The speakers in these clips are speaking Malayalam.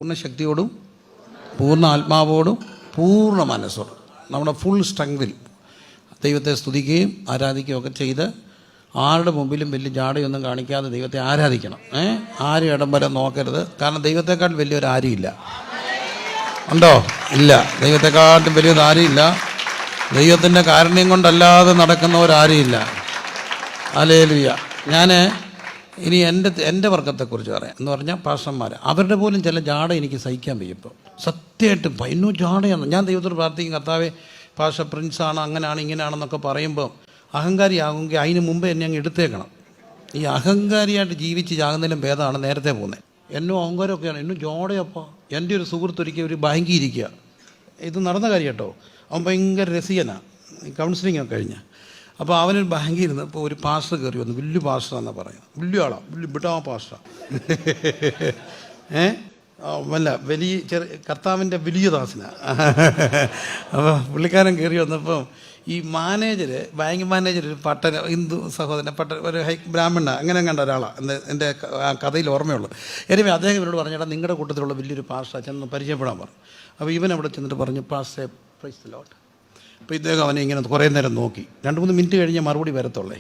പൂർണ്ണ ശക്തിയോടും പൂർണ്ണ ആത്മാവോടും പൂർണ്ണ മനസ്സോടും നമ്മുടെ ഫുൾ സ്ട്രെങ്തിൽ ദൈവത്തെ സ്തുതിക്കുകയും ആരാധിക്കുകയും ഒക്കെ ചെയ്ത് ആരുടെ മുമ്പിലും വലിയ ജാടയൊന്നും കാണിക്കാതെ ദൈവത്തെ ആരാധിക്കണം. ആരും ഇടം വരെ നോക്കരുത്. കാരണം ദൈവത്തെക്കാൾ വലിയൊരു ആരുമില്ല. ഉണ്ടോ? ഇല്ല. ദൈവത്തെക്കാട്ടും വലിയൊരു ആരുമില്ല. ദൈവത്തിൻ്റെ കാരുണ്യം കൊണ്ടല്ലാതെ നടക്കുന്നവരാരുമില്ല. ഹല്ലേലൂയ. ഞാൻ ഇനി എൻ്റെ വർഗത്തെക്കുറിച്ച് പറയാം. എന്ന് പറഞ്ഞാൽ പാസ്റ്റർമാർ അവരുടെ പോലും ചില ജാട എനിക്ക് സഹിക്കാൻ വയ്യ. ഇപ്പോൾ സത്യമായിട്ടും ഇന്നും ജാടയാണ്. ഞാൻ ദൈവത്തോട് പ്രാർത്ഥിക്കും, കർത്താവേ പാസ്റ്റർ പ്രിൻസാണ്, അങ്ങനെയാണ് ഇങ്ങനെയാണെന്നൊക്കെ പറയുമ്പോൾ അഹങ്കാരിയാകുമെങ്കിൽ അതിന് മുമ്പ് എന്നെ അങ്ങ് എടുത്തേക്കണം. ഈ അഹങ്കാരിയായിട്ട് ജീവിച്ച് ചാകുന്നതിലും ഭേദമാണ് നേരത്തെ പോകുന്നത്. എന്നോ അഹങ്കാരമൊക്കെയാണ്. എന്നും ജോടയപ്പോൾ എൻ്റെ ഒരു സുഹൃത്ത് ഒരിക്കൽ ഒരു ബാങ്കിൽ ഇരിക്കുക. ഇത് നടന്ന കാര്യം കേട്ടോ. അവൻ ഭയങ്കര രസികനാണ്, കൗൺസിലിംഗ് ഒക്കെ കഴിഞ്ഞ്. അപ്പോൾ അവനൊരു ബാങ്കിൽ ഇരുന്ന് ഇപ്പോൾ ഒരു പാസ്റ്റർ കയറി വന്നു. വലിയ പാസ്റ്ററാണെന്നാണ് പറയുന്നത്. വലിയ ആളാണ്, വലിയ ബിട്ടാ പാസ്റ്ററാണ്. വലിയ കർത്താവിൻ്റെ വലിയ ദാസനാണ്. അപ്പോൾ പുള്ളിക്കാരൻ കയറി വന്നപ്പം ഈ മാനേജർ, ബാങ്ക് മാനേജർ ഒരു ഹിന്ദു സഹോദരൻ, ഒരു ബ്രാഹ്മണ അങ്ങനെ കണ്ട ഒരാളാണ്. എൻ്റെ കഥയിൽ ഓർമ്മയുള്ളൂ. എനിവേ അദ്ദേഹം ഇവരോട് പറഞ്ഞാൽ നിങ്ങളുടെ കൂട്ടത്തിലുള്ള വലിയൊരു പാസ്റ്റർ ചെന്ന് പരിചയപ്പെടാൻ പറഞ്ഞു. അപ്പോൾ ഇവൻ അവിടെ ചെന്നിട്ട് പറഞ്ഞു, പാസ്റ്റർ പ്രൈസ് ദി ലോർഡ്. അപ്പോൾ ഇദ്ദേഹം അവനെ ഇങ്ങനെ കുറേ നേരം നോക്കി. 2-3 മിനിറ്റ് കഴിഞ്ഞാൽ മറുപടി വരത്തുള്ളേ.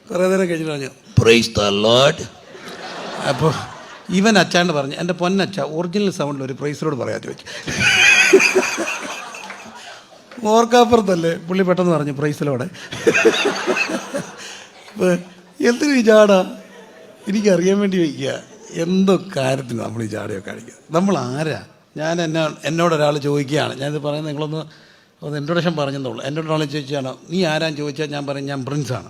കുറേ നേരം കഴിഞ്ഞിട്ട് പറഞ്ഞു പ്രൈസ് ദി ലോർഡ്. അപ്പോൾ ഇവൻ അച്ചാണ്ട് പറഞ്ഞു, എൻ്റെ പൊന്നച്ച ഒറിജിനൽ സൗണ്ടിൽ ഒരു പ്രൈസിലോട് പറയാൻ ചോദിച്ചു. ഓർക്കാപ്പുറത്തല്ലേ പുള്ളി പെട്ടെന്ന് പറഞ്ഞു പ്രൈസിലോടെ. എന്തിനു ഈ ജാട എനിക്കറിയാൻ വേണ്ടി വയ്ക്കുക. എന്തോ കാര്യത്തിന് നമ്മൾ ഈ ജാടയൊക്കെ കാണിക്കുക. നമ്മൾ ആരാ? എന്നോടൊരാൾ ചോദിക്കുകയാണ്, ഞാനിത് പറയുന്നത് നിങ്ങളൊന്ന് ഇൻട്രൊഡക്ഷൻ പറഞ്ഞെന്നുള്ളൂ. എന്നോട് ഒരാൾ ചോദിച്ചാണ് നീ ആരാന്ന് ചോദിച്ചാൽ ഞാൻ പറയും ഞാൻ പ്രിൻസാണ്.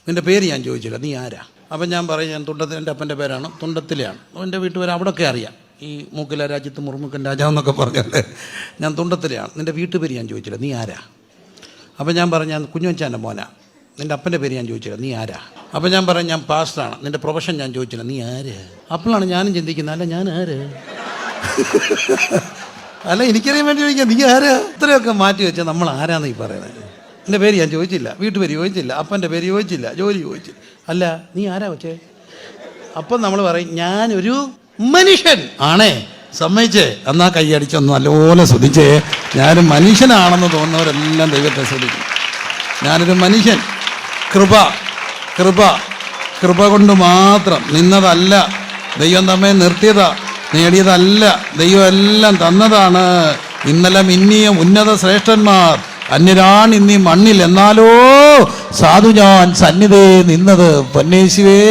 നിൻ്റെ പേര് ഞാൻ ചോദിച്ചില്ല, നീ ആരാ? അപ്പം ഞാൻ പറയും ഞാൻ തുണ്ടത്തിൽ, എൻ്റെ അപ്പൻ്റെ പേരാണ് തുണ്ടത്തിലെയാണ്. എൻ്റെ വീട്ടുപേര് അവിടെയൊക്കെ അറിയാം. ഈ മൂക്കില രാജ്യത്ത് മുറുമുക്കൻ രാജാവെന്നൊക്കെ പറഞ്ഞാൽ ഞാൻ തുണ്ടത്തിലെയാണ്. നിൻ്റെ വീട്ടുപേര് ഞാൻ ചോദിച്ചില്ല, നീ ആരാ? അപ്പം ഞാൻ പറഞ്ഞു ഞാൻ കുഞ്ഞുവച്ചാൻ്റെ മോനാ. നിൻ്റെ അപ്പൻ്റെ പേര് ഞാൻ ചോദിച്ചില്ല, നീ ആരാ? അപ്പം ഞാൻ പറയും ഞാൻ പാസ്റ്ററാണ്. നിൻ്റെ പ്രൊഫഷൻ ഞാൻ ചോദിച്ചില്ല, നീ ആര്? അപ്പോഴാണ് ഞാനും ചിന്തിക്കുന്നത്, അല്ല ഞാൻ ആര്? അല്ല എനിക്കറിയാൻ വേണ്ടി ചോദിക്കാം, നീ ആരാ? ഇത്രയൊക്കെ മാറ്റി വെച്ചാൽ നമ്മൾ ആരാന്ന് ഈ പറയുന്നത്? എൻ്റെ പേര് ഞാൻ ചോദിച്ചില്ല, വീട്ടുപേര് ചോദിച്ചില്ല, അപ്പൻ്റെ പേര് ചോദിച്ചില്ല, ജോലി ചോദിച്ചില്ല. അല്ല നീ ആരാ വെച്ചേ? അപ്പം നമ്മൾ പറയും ഞാനൊരു മനുഷ്യൻ ആണേ. സമ്മതിച്ചേ? എന്നാ കൈയടിച്ചൊന്നും നല്ലപോലെ ശ്രദ്ധിച്ചേ. ഞാനൊരു മനുഷ്യനാണെന്ന് തോന്നുന്നവരെല്ലാം ദൈവത്തെ ശ്രദ്ധിക്കും. ഞാനൊരു മനുഷ്യൻ. കൃപ കൊണ്ട് മാത്രം നിന്നതല്ല. ദൈവം നമ്മെ നിർത്തിയതാ, നേടിയതല്ല. ദൈവം എല്ലാം തന്നതാണ്. ഇന്നലെ ഇന്നിയും ഉന്നത ശ്രേഷ്ഠന്മാർ അന്യരാണ് ഇന്നീ മണ്ണിൽ, എന്നാലോ സാധു ഞാൻ സന്നിധേ നിന്നത് പൊന്നേശുവേ.